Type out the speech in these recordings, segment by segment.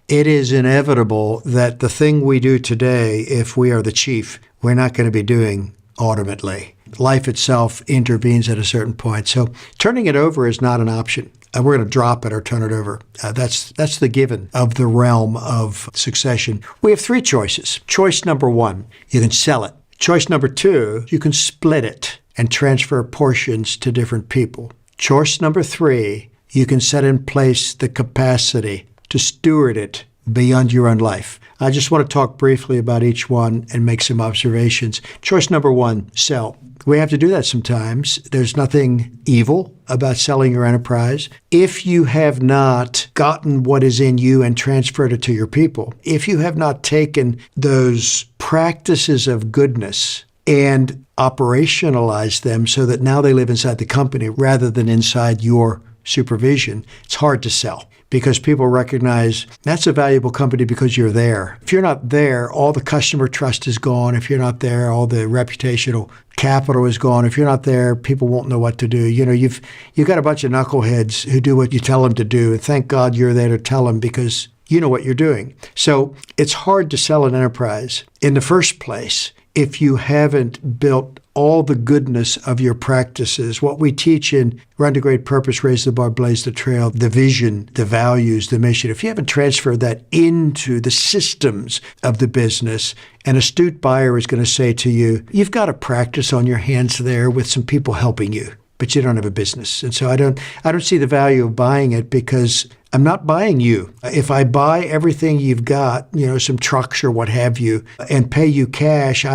it is inevitable that the thing we do today, if we are the chief, we're not going to be doing ultimately. Life itself intervenes at a certain point. So turning it over is not an option. We're going to drop it or turn it over. That's the given of the realm of succession. We have 3 choices. Choice number 1, you can sell it. Choice number 2, you can split it and transfer portions to different people. Choice number 3, you can set in place the capacity to steward it beyond your own life. I just want to talk briefly about each one and make some observations. Choice number 1, sell. We have to do that sometimes. There's nothing evil about selling your enterprise. If you have not gotten what is in you and transferred it to your people, if you have not taken those practices of goodness and operationalized them so that now they live inside the company rather than inside your supervision, it's hard to sell because people recognize that's a valuable company because you're there. If you're not there, all the customer trust is gone. If you're not there, all the reputational capital is gone. If you're not there, people won't know what to do. You've got a bunch of knuckleheads who do what you tell them to do, and thank God you're there to tell them because you know what you're doing. So it's hard to sell an enterprise in the first place if you haven't built all the goodness of your practices. What we teach in Run to Great Purpose, Raise the Bar, Blaze the Trail, the vision, the values, the mission, if you haven't transferred that into the systems of the business, an astute buyer is going to say to you, you've got a practice on your hands there with some people helping you, but you don't have a business. And so I don't see the value of buying it because I'm not buying you. If I buy everything you've got, some trucks or what have you, and pay you cash,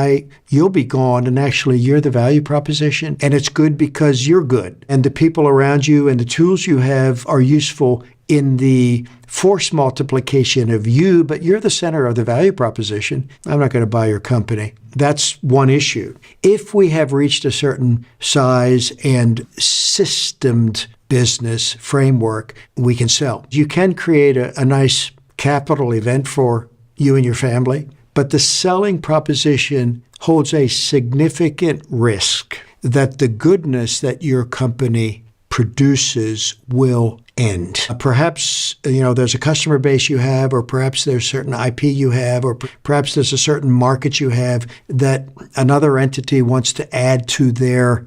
you'll be gone. And actually, you're the value proposition. And it's good because you're good. And the people around you and the tools you have are useful in the force multiplication of you, but you're the center of the value proposition. I'm not going to buy your company. That's one issue. If we have reached a certain size and systemed business framework, we can sell. You can create a nice capital event for you and your family, but the selling proposition holds a significant risk that the goodness that your company produces will end. Perhaps, there's a customer base you have, or perhaps there's certain IP you have, or perhaps there's a certain market you have that another entity wants to add to their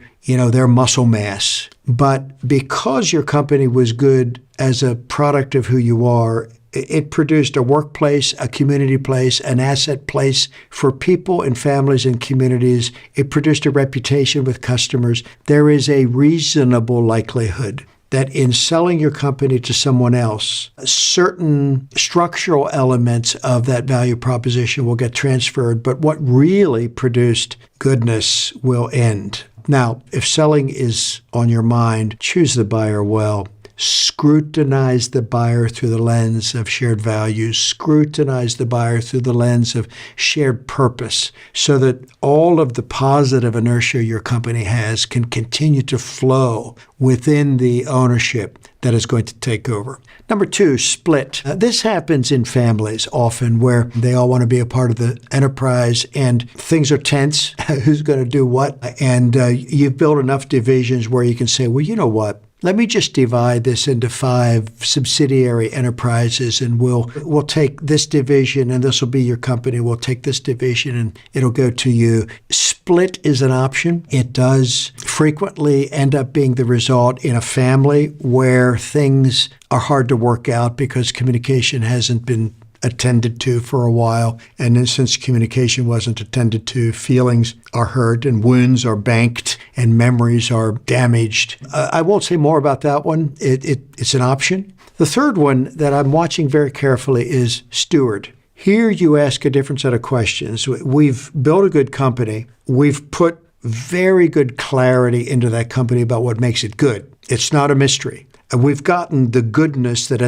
muscle mass. But because your company was good as a product of who you are, it produced a workplace, a community place, an asset place for people and families and communities. It produced a reputation with customers. There is a reasonable likelihood that in selling your company to someone else, certain structural elements of that value proposition will get transferred, but what really produced goodness will end. Now, if selling is on your mind, choose the buyer well. Scrutinize the buyer through the lens of shared values. Scrutinize the buyer through the lens of shared purpose so that all of the positive inertia your company has can continue to flow within the ownership that is going to take over. Number 2, split. This happens in families often where they all want to be a part of the enterprise and things are tense. Who's going to do what? And you've built enough divisions where you can say, well, you know what? Let me just divide this into 5 subsidiary enterprises and we'll take this division and this will be your company. We'll take this division and it'll go to you. Split is an option. It does frequently end up being the result in a family where things are hard to work out because communication hasn't been attended to for a while. And then since communication wasn't attended to, feelings are hurt and wounds are banked and memories are damaged. I won't say more about that one. It's an option. The third one that I'm watching very carefully is steward. Here you ask a different set of questions. We've built a good company. We've put very good clarity into that company about what makes it good. It's not a mystery. We've gotten the goodness that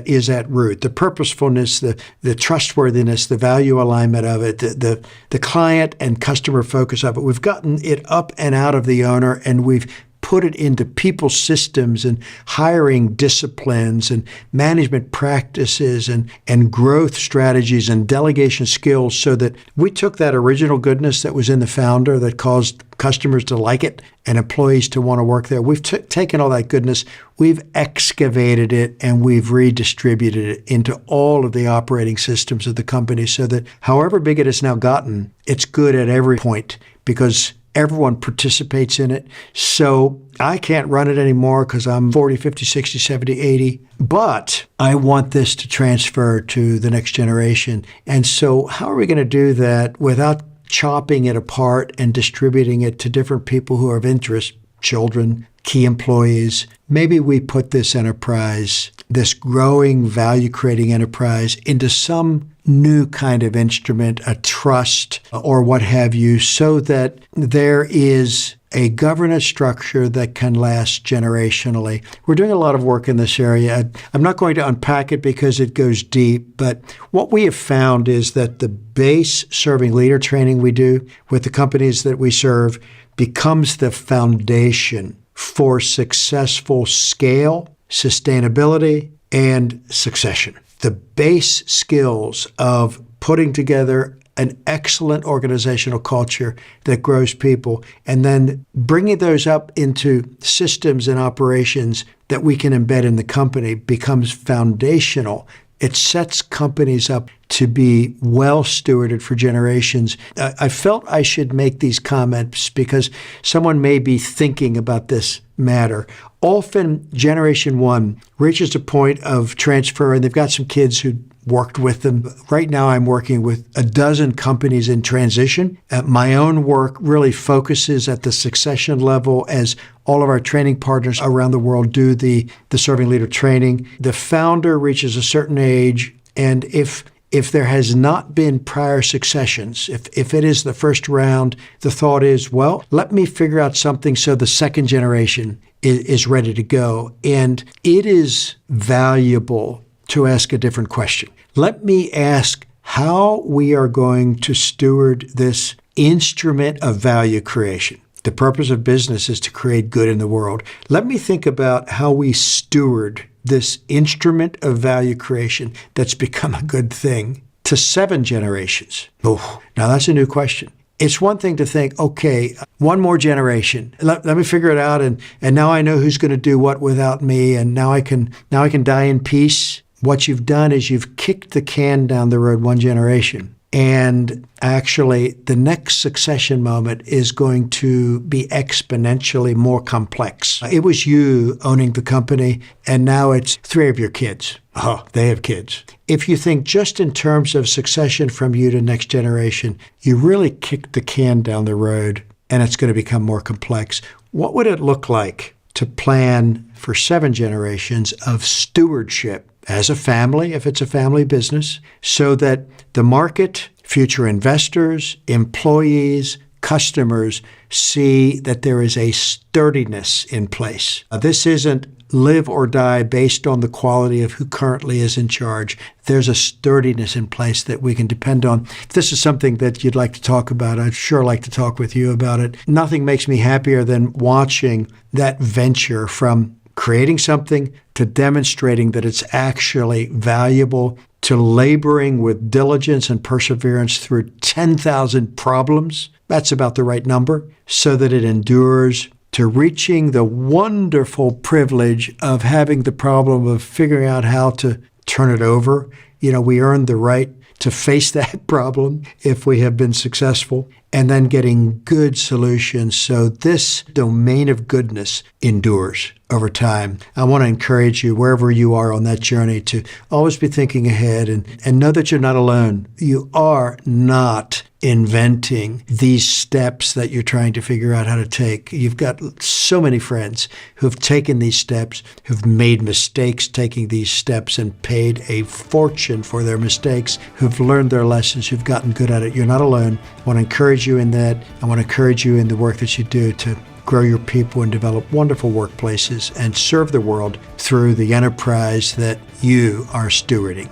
is at root, the purposefulness, the trustworthiness, the value alignment of it, the client and customer focus of it. We've gotten it up and out of the owner, and we've put it into people systems and hiring disciplines and management practices and growth strategies and delegation skills, so that we took that original goodness that was in the founder that caused customers to like it and employees to want to work there. We've taken all that goodness, we've excavated it, and we've redistributed it into all of the operating systems of the company, so that however big it has now gotten, it's good at every point because everyone participates in it. So I can't run it anymore because I'm 40, 50, 60, 70, 80. But I want this to transfer to the next generation. And so how are we going to do that without chopping it apart and distributing it to different people who are of interest, children, key employees? Maybe we put this enterprise, this growing value-creating enterprise, into some new kind of instrument, a trust or what have you, so that there is a governance structure that can last generationally. We're doing a lot of work in this area. I'm not going to unpack it because it goes deep, but what we have found is that the base serving leader training we do with the companies that we serve becomes the foundation for successful scale, sustainability, and succession. The base skills of putting together an excellent organizational culture that grows people, and then bringing those up into systems and operations that we can embed in the company becomes foundational. It sets companies up to be well stewarded for generations. I felt I should make these comments because someone may be thinking about this matter. Often, Generation 1 reaches a point of transfer, and they've got some kids who worked with them. Right now, I'm working with a dozen companies in transition. My own work really focuses at the succession level, as all of our training partners around the world do the serving leader training. The founder reaches a certain age, and if there has not been prior successions, if it is the first round, the thought is, well, let me figure out something so the second generation is ready to go. And it is valuable to ask a different question. Let me ask how we are going to steward this instrument of value creation. The purpose of business is to create good in the world. Let me think about how we steward this instrument of value creation that's become a good thing to 7 generations. Oh, now that's a new question. It's one thing to think, okay, one more generation. Let me figure it out, and now I know who's going to do what without me, and now I can die in peace. What you've done is you've kicked the can down the road one generation. And actually, the next succession moment is going to be exponentially more complex. It was you owning the company, and now it's 3 of your kids. Oh, they have kids. If you think just in terms of succession from you to next generation, you really kicked the can down the road, and it's going to become more complex. What would it look like to plan for 7 generations of stewardship as a family, if it's a family business, so that the market, future investors, employees, customers see that there is a sturdiness in place? This isn't live or die based on the quality of who currently is in charge. There's a sturdiness in place that we can depend on. If this is something that you'd like to talk about, I'd sure like to talk with you about it. Nothing makes me happier than watching that venture from creating something to demonstrating that it's actually valuable, to laboring with diligence and perseverance through 10,000 problems. That's about the right number, so that it endures, to reaching the wonderful privilege of having the problem of figuring out how to turn it over. We earned the right to face that problem if we have been successful, and then getting good solutions so this domain of goodness endures over time. I want to encourage you, wherever you are on that journey, to always be thinking ahead and know that you're not alone. You are not inventing these steps that you're trying to figure out how to take. You've got so many friends who've taken these steps, who've made mistakes taking these steps and paid a fortune for their mistakes, who've learned their lessons, who've gotten good at it. You're not alone. I want to encourage you in that. I want to encourage you in the work that you do to grow your people and develop wonderful workplaces and serve the world through the enterprise that you are stewarding.